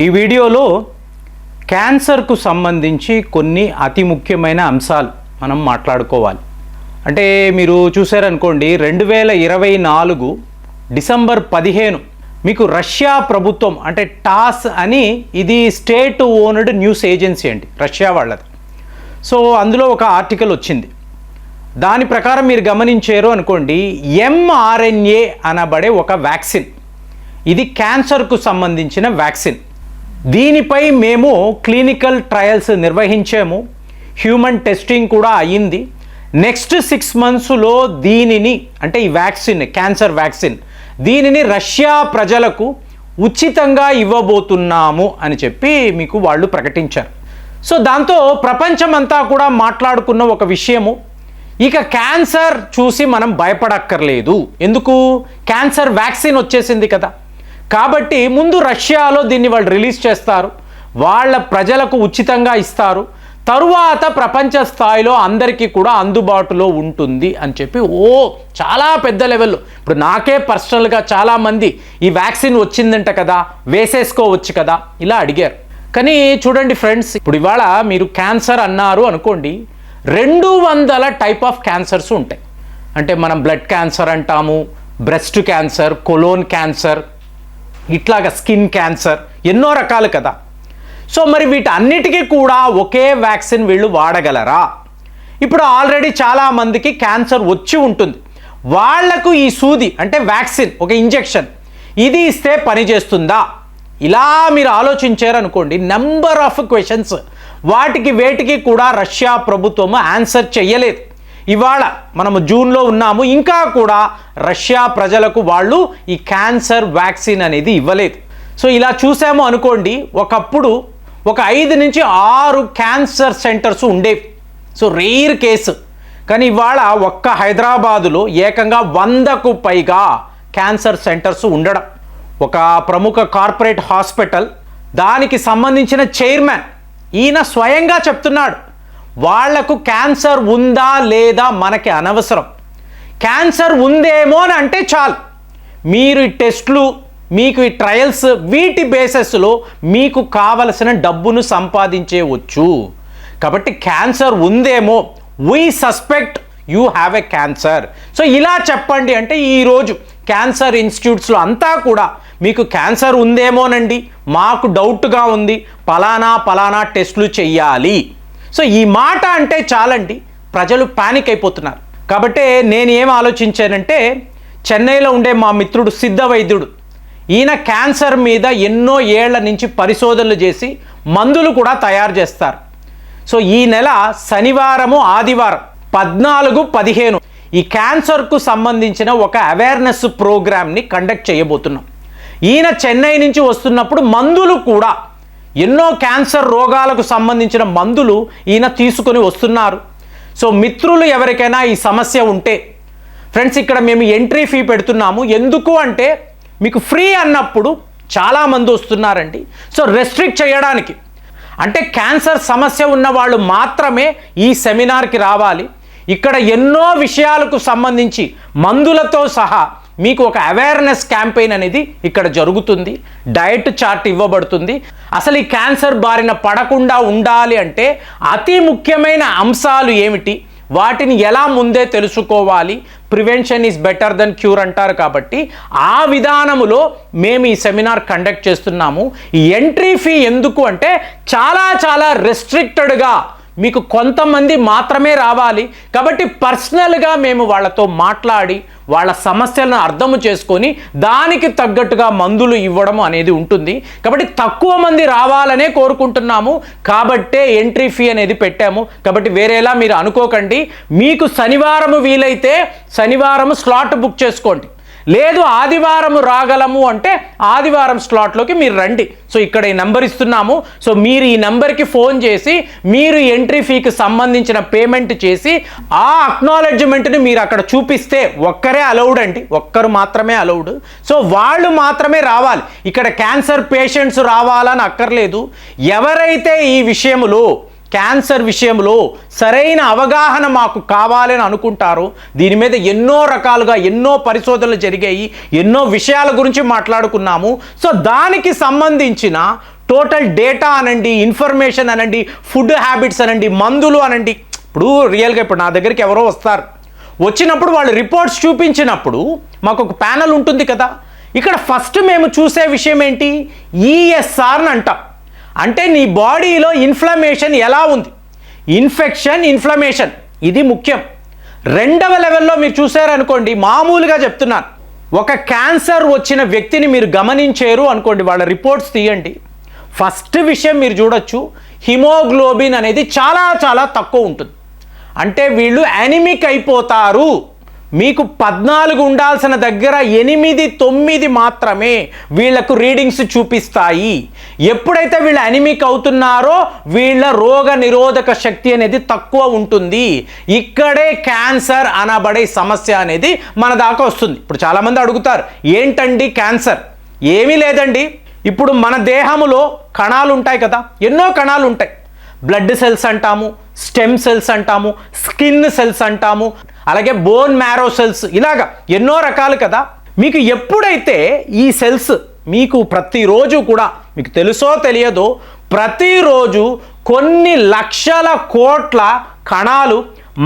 ఈ వీడియోలో క్యాన్సర్కు సంబంధించి కొన్ని అతి ముఖ్యమైన అంశాలు మనం మాట్లాడుకోవాలి. అంటే మీరు చూసారనుకోండి, 2024 డిసెంబర్ 15 మీకు రష్యా ప్రభుత్వం అంటే టాస్ అని, ఇది స్టేట్ ఓన్డ్ న్యూస్ ఏజెన్సీ అండి, రష్యా వాళ్ళది. సో అందులో ఒక ఆర్టికల్ వచ్చింది. దాని ప్రకారం మీరు గమనించారు అనుకోండి, mRNA అనబడే ఒక వ్యాక్సిన్, ఇది క్యాన్సర్కు సంబంధించిన వ్యాక్సిన్. దీనిపై మేము క్లినికల్ ట్రయల్స్ నిర్వహించాము, హ్యూమన్ టెస్టింగ్ కూడా అయ్యింది. నెక్స్ట్ 6 monthsలో దీనిని, అంటే ఈ వ్యాక్సిన్, క్యాన్సర్ వ్యాక్సిన్, దీనిని రష్యా ప్రజలకు ఉచితంగా ఇవ్వబోతున్నాము అని చెప్పి మీకు వాళ్ళు ప్రకటించారు. సో దాంతో ప్రపంచమంతా కూడా మాట్లాడుకున్న ఒక విషయము, ఇక క్యాన్సర్ చూసి మనం భయపడక్కర్లేదు. ఎందుకు? క్యాన్సర్ వ్యాక్సిన్ వచ్చేసింది కదా. కాబట్టి ముందు రష్యాలో దీన్ని వాళ్ళు రిలీజ్ చేస్తారు, వాళ్ళ ప్రజలకు ఉచితంగా ఇస్తారు, తరువాత ప్రపంచ స్థాయిలో అందరికీ కూడా అందుబాటులో ఉంటుంది అని చెప్పి చాలా పెద్ద లెవెల్లో. ఇప్పుడు నాకే పర్సనల్గా చాలామంది ఈ వ్యాక్సిన్ వచ్చిందంట కదా, వేసేసుకోవచ్చు కదా, ఇలా అడిగారు. కానీ చూడండి ఫ్రెండ్స్, ఇప్పుడు ఇవాళ మీరు క్యాన్సర్ అన్నారు అనుకోండి, 200 టైప్ ఆఫ్ క్యాన్సర్స్ ఉంటాయి. అంటే మనం బ్లడ్ క్యాన్సర్ అంటాము, బ్రెస్ట్ క్యాన్సర్, కొలోన్ క్యాన్సర్, ఇట్లాగా స్కిన్ క్యాన్సర్, ఎన్నో రకాలు కదా. సో మరి వీటన్నిటికీ కూడా ఒకే వ్యాక్సిన్ వీళ్ళు వాడగలరా? ఇప్పుడు ఆల్రెడీ చాలామందికి క్యాన్సర్ వచ్చి ఉంటుంది, వాళ్లకు ఈ సూది అంటే వ్యాక్సిన్, ఒక ఇంజెక్షన్, ఇది ఇస్తే పనిచేస్తుందా? ఇలా మీరు ఆలోచించారనుకోండి, నెంబర్ ఆఫ్ క్వశ్చన్స్, వాటికి వేటికి కూడా రష్యా ప్రభుత్వం ఆన్సర్ చెయ్యలేదు. ఇవాళ మనము జూన్లో ఉన్నాము, ఇంకా కూడా రష్యా ప్రజలకు వాళ్ళు ఈ క్యాన్సర్ వ్యాక్సిన్ అనేది ఇవ్వలేదు. సో ఇలా చూసాము అనుకోండి, ఒకప్పుడు ఒక 5 నుంచి 6 క్యాన్సర్ సెంటర్స్ ఉండేవి. So rare case. కానీ ఇవాళ ఒక్క హైదరాబాదులో ఏకంగా 100కు పైగా క్యాన్సర్ సెంటర్స్ ఉండడం. ఒక ప్రముఖ కార్పొరేట్ హాస్పిటల్, దానికి సంబంధించిన చైర్మన్, ఈయన స్వయంగా చెప్తున్నాడు, వాళ్లకు క్యాన్సర్ ఉందా లేదా మనకి అనవసరం, క్యాన్సర్ ఉందేమో అని అంటే చాలు, మీరు ఈ టెస్ట్లు, మీకు ఈ ట్రయల్స్, వీటి బేసెస్లో మీకు కావలసిన డబ్బును సంపాదించేవచ్చు. కాబట్టి క్యాన్సర్ ఉందేమో, we suspect you have a cancer, so ఇలా చెప్పండి అంటే ఈరోజు క్యాన్సర్ ఇన్స్టిట్యూట్స్లో అంతా కూడా మీకు క్యాన్సర్ ఉందేమోనండి, మాకు డౌట్గా ఉంది, పలానా టెస్టులు చెయ్యాలి. సో ఈ మాట అంటే చాలండి, ప్రజలు పానిక్ అయిపోతున్నారు. కాబట్టి నేను ఏం ఆలోచించానంటే, చెన్నైలో ఉండే మా మిత్రుడు సిద్ధ వైద్యుడు, ఈయన క్యాన్సర్ మీద ఎన్నో ఏళ్ల నుంచి పరిశోధనలు చేసి మందులు కూడా తయారు చేస్తారు. సో ఈ నెల శనివారము, ఆదివారం 14, 15 ఈ క్యాన్సర్కు సంబంధించిన ఒక అవేర్నెస్ ప్రోగ్రామ్ని కండక్ట్ చేయబోతున్నాం. ఈయన చెన్నై నుంచి వస్తున్నప్పుడు మందులు కూడా, ఎన్నో క్యాన్సర్ రోగాలకు సంబంధించిన మందులు ఈయన తీసుకొని వస్తున్నారు. సో మిత్రులు ఎవరికైనా ఈ సమస్య ఉంటే ఫ్రెండ్స్, ఇక్కడ మేము ఎంట్రీ ఫీ పెడుతున్నాము. ఎందుకు అంటే మీకు ఫ్రీ అన్నప్పుడు చాలామంది వస్తున్నారండి. సో రెస్ట్రిక్ట్ చేయడానికి, అంటే క్యాన్సర్ సమస్య ఉన్న వాళ్ళు మాత్రమే ఈ సెమినార్కి రావాలి. ఇక్కడ ఎన్నో విషయాలకు సంబంధించి మందులతో సహా మీకు ఒక అవేర్నెస్ క్యాంపెయిన్ అనేది ఇక్కడ జరుగుతుంది. డయట్ చార్ట్ ఇవ్వబడుతుంది. అసలు ఈ క్యాన్సర్ బారిన పడకుండా ఉండాలి అంటే అతి ముఖ్యమైన అంశాలు ఏమిటి, వాటిని ఎలా ముందే తెలుసుకోవాలి, prevention is better than cure అంటారు. కాబట్టి ఆ విధానములో మేము ఈ సెమినార్ కండక్ట్ చేస్తున్నాము. ఈ ఎంట్రీ ఫీ ఎందుకు అంటే చాలా రెస్ట్రిక్టెడ్గా మీకు కొంతమంది మాత్రమే రావాలి. కాబట్టి పర్సనల్గా మేము వాళ్ళతో మాట్లాడి వాళ్ళ సమస్యలను అర్థము చేసుకొని దానికి తగ్గట్టుగా మందులు ఇవ్వడం అనేది ఉంటుంది. కాబట్టి తక్కువ మంది రావాలనే కోరుకుంటున్నాము, కాబట్టే ఎంట్రీ ఫీ అనేది పెట్టాము. కాబట్టి వేరేలా మీరు అనుకోకండి. మీకు శనివారం వీలైతే శనివారం స్లాట్ బుక్ చేసుకోండి, లేదు ఆదివారం రాగలము అంటే ఆదివారం స్లాట్లోకి మీరు రండి. సో ఇక్కడ ఈ నెంబర్ ఇస్తున్నాము. సో మీరు ఈ నెంబర్కి ఫోన్ చేసి మీరు ఎంట్రీ ఫీకి సంబంధించిన పేమెంట్ చేసి ఆ అక్నాలెడ్జ్మెంట్ని మీరు అక్కడ చూపిస్తే ఒక్కరే అలౌడ్ అండి, ఒక్కరు మాత్రమే అలౌడ్. సో వాళ్ళు మాత్రమే రావాలి. ఇక్కడ క్యాన్సర్ పేషెంట్స్ రావాలని అక్కర్లేదు. ఎవరైతే ఈ విషయంలో క్యాన్సర్ విషయంలో సరైన అవగాహన మాకు కావాలని అనుకుంటారు, దీని మీద ఎన్నో రకాలుగా ఎన్నో పరిశోధనలు జరిగాయి, ఎన్నో విషయాల గురించి మాట్లాడుకున్నాము. సో దానికి సంబంధించిన టోటల్ డేటా అనండి, ఇన్ఫర్మేషన్ అనండి, ఫుడ్ హ్యాబిట్స్ అనండి, మందులు అనండి. ఇప్పుడు రియల్గా ఇప్పుడు నా దగ్గరికి ఎవరో వస్తారు, వచ్చినప్పుడు వాళ్ళు రిపోర్ట్స్ చూపించినప్పుడు మాకు ఒక ప్యానల్ ఉంటుంది కదా. ఇక్కడ ఫస్ట్ మేము చూసే విషయం ఏంటి, ఈఎస్ఆర్ని అంటాం. అంటే నీ బాడీలో ఇన్ఫ్లమేషన్ ఎలా ఉంది, ఇన్ఫెక్షన్, ఇన్ఫ్లమేషన్, ఇది ముఖ్యం. రెండవ లెవెల్లో మీరు చూసారనుకోండి, మామూలుగా చెప్తున్నాను, ఒక క్యాన్సర్ వచ్చిన వ్యక్తిని మీరు గమనించారు అనుకోండి, వాళ్ళ రిపోర్ట్స్ తీయండి. ఫస్ట్ విషయం మీరు చూడొచ్చు, హిమోగ్లోబిన్ అనేది చాలా చాలా తక్కువ ఉంటుంది. అంటే వీళ్ళు యానిమిక్ అయిపోతారు. మీకు 14 ఉండాల్సిన దగ్గర 8, 9 మాత్రమే వీళ్లకు రీడింగ్స్ చూపిస్తాయి. ఎప్పుడైతే వీళ్ళు యానిమిక్ అవుతున్నారో వీళ్ళ రోగ నిరోధక శక్తి అనేది తక్కువ ఉంటుంది. ఇక్కడే క్యాన్సర్ అనబడే సమస్య అనేది మన దాకా వస్తుంది. ఇప్పుడు చాలామంది అడుగుతారు, ఏంటండి క్యాన్సర్? ఏమీ లేదండి, ఇప్పుడు మన దేహంలో కణాలు ఉంటాయి కదా, ఎన్నో కణాలు ఉంటాయి. బ్లడ్ సెల్స్ అంటాము, స్టెమ్ సెల్స్ అంటాము, స్కిన్ సెల్స్ అంటాము, అలాగే బోన్ మ్యారో సెల్స్, ఇలాగా ఎన్నో రకాలు కదా. మీకు ఎప్పుడైతే ఈ సెల్స్ మీకు ప్రతిరోజు కూడా, మీకు తెలుసో తెలియదో, ప్రతిరోజు కొన్ని లక్షల కోట్ల కణాలు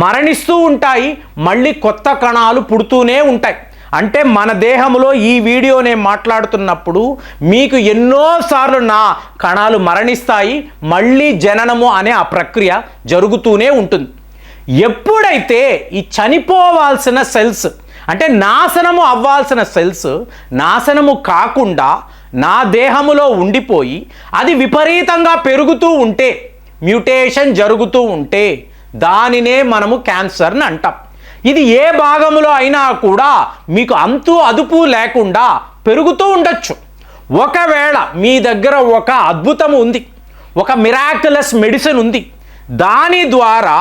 మరణిస్తూ ఉంటాయి, మళ్ళీ కొత్త కణాలు పుడుతూనే ఉంటాయి. అంటే మన దేహంలో ఈ వీడియో నేను మాట్లాడుతున్నప్పుడు మీకు ఎన్నోసార్లు నా కణాలు మరణిస్తాయి, మళ్ళీ జననము అనే ఆ ప్రక్రియ జరుగుతూనే ఉంటుంది. ఎప్పుడైతే ఈ చనిపోవాల్సిన సెల్స్, అంటే నాశనము అవ్వాల్సిన సెల్స్ నాశనము కాకుండా నా దేహములో ఉండిపోయి అది విపరీతంగా పెరుగుతూ ఉంటే, మ్యూటేషన్ జరుగుతూ ఉంటే, దానినే మనము క్యాన్సర్ని అంటాం. ఇది ఏ భాగంలో అయినా కూడా మీకు అంతు అదుపు లేకుండా పెరుగుతూ ఉండొచ్చు. ఒకవేళ మీ దగ్గర ఒక అద్భుతం ఉంది, ఒక మిరాక్యులస్ మెడిసిన్ ఉంది, దాని ద్వారా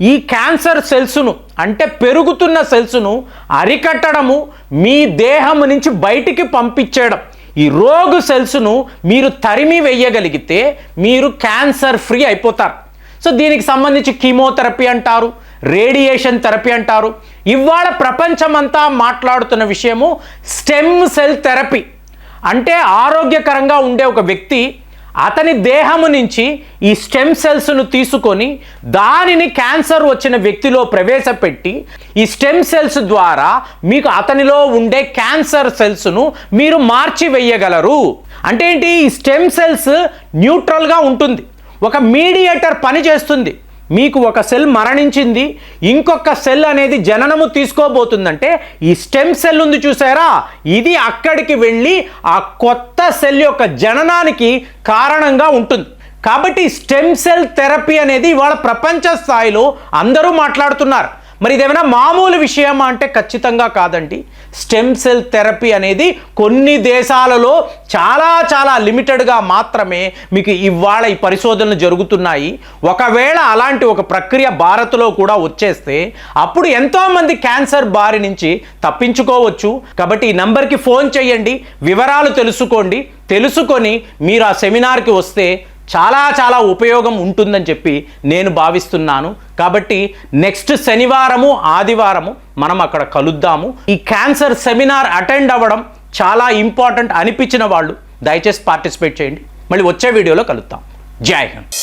ఈ క్యాన్సర్ సెల్స్ను, అంటే పెరుగుతున్న సెల్స్ను అరికట్టడము, మీ దేహం నుంచి బయటికి పంపించేయడం, ఈ రోగు సెల్స్ను మీరు తరిమి వేయగలిగితే మీరు క్యాన్సర్ ఫ్రీ అయిపోతారు. సో దీనికి సంబంధించి కీమోథెరపీ అంటారు, రేడియేషన్ థెరపీ అంటారు. ఇవాళ ప్రపంచమంతా మాట్లాడుతున్న విషయము స్టెమ్ సెల్ థెరపీ. అంటే ఆరోగ్యకరంగా ఉండే ఒక వ్యక్తి అతని దేహము నుంచి ఈ స్టెమ్ సెల్స్ను తీసుకొని దానిని క్యాన్సర్ వచ్చిన వ్యక్తిలో ప్రవేశపెట్టి ఈ స్టెమ్ సెల్స్ ద్వారా మీకు అతనిలో ఉండే క్యాన్సర్ సెల్స్ను మీరు మార్చివేయగలరు. అంటే ఏంటి, ఈ స్టెమ్ సెల్స్ న్యూట్రల్గా ఉంటుంది, ఒక మీడియేటర్ పని చేస్తుంది. మీకు ఒక సెల్ మరణించింది, ఇంకొక సెల్ అనేది జననము తీసుకోబోతుందంటే ఈ స్టెమ్ సెల్ ఉంది చూసారా, ఇది అక్కడికి వెళ్ళి ఆ కొత్త సెల్ యొక్క జననానికి కారణంగా ఉంటుంది. కాబట్టి స్టెమ్ సెల్ థెరపీ అనేది ఇవాళ ప్రపంచ స్థాయిలో అందరూ మాట్లాడుతున్నారు. మరి ఇదేమైనా మామూలు విషయమా అంటే ఖచ్చితంగా కాదండి. స్టెమ్ సెల్ థెరపీ అనేది కొన్ని దేశాలలో చాలా చాలా లిమిటెడ్గా మాత్రమే మీకు ఇవాళ ఈ పరిశోధనలు జరుగుతున్నాయి. ఒకవేళ అలాంటి ఒక ప్రక్రియ భారత్లో కూడా వచ్చేస్తే అప్పుడు ఎంతోమంది క్యాన్సర్ బారి నుంచి తప్పించుకోవచ్చు. కాబట్టి ఈ నంబర్కి ఫోన్ చేయండి, వివరాలు తెలుసుకొని మీరు ఆ సెమినార్కి వస్తే చాలా చాలా ఉపయోగం ఉంటుందని చెప్పి నేను భావిస్తున్నాను. కాబట్టి నెక్స్ట్ శనివారము, ఆదివారము మనం అక్కడ కలుద్దాము. ఈ క్యాన్సర్ సెమినార్ అటెండ్ అవ్వడం చాలా ఇంపార్టెంట్ అనిపించిన వాళ్ళు దయచేసి పార్టిసిపేట్ చేయండి. మళ్ళీ వచ్చే వీడియోలో కలుద్దాం. జై హింద్.